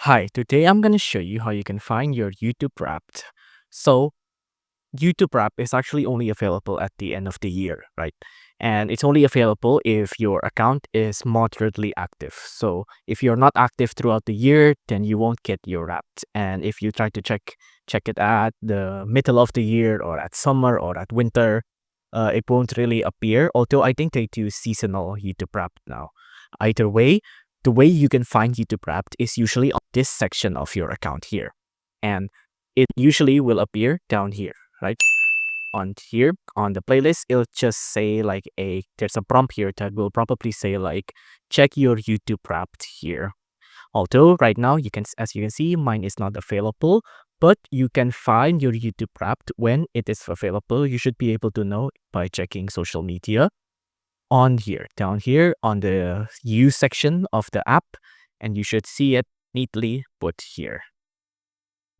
Hi, today I'm going to show you how you can find your YouTube Wrapped. So, YouTube Wrap is actually only available at the end of the year, right? And it's only available if your account is moderately active. So, if you're not active throughout the year, then you won't get your Wrapped. And if you try to check it at the middle of the year or at summer or at winter, it won't really appear. Although I think they do seasonal YouTube Wrapped now. Either way, the way you can find YouTube Wrapped is usually on this section of your account here. And it usually will appear down here, right? On here, on the playlist, it'll just say like there's a prompt here that will probably say like, check your YouTube Wrapped here. Although right now, as you can see, mine is not available, but you can find your YouTube Wrapped when it is available. You should be able to know by checking social media on here, down here on the use section of the app, and you should see it neatly put here.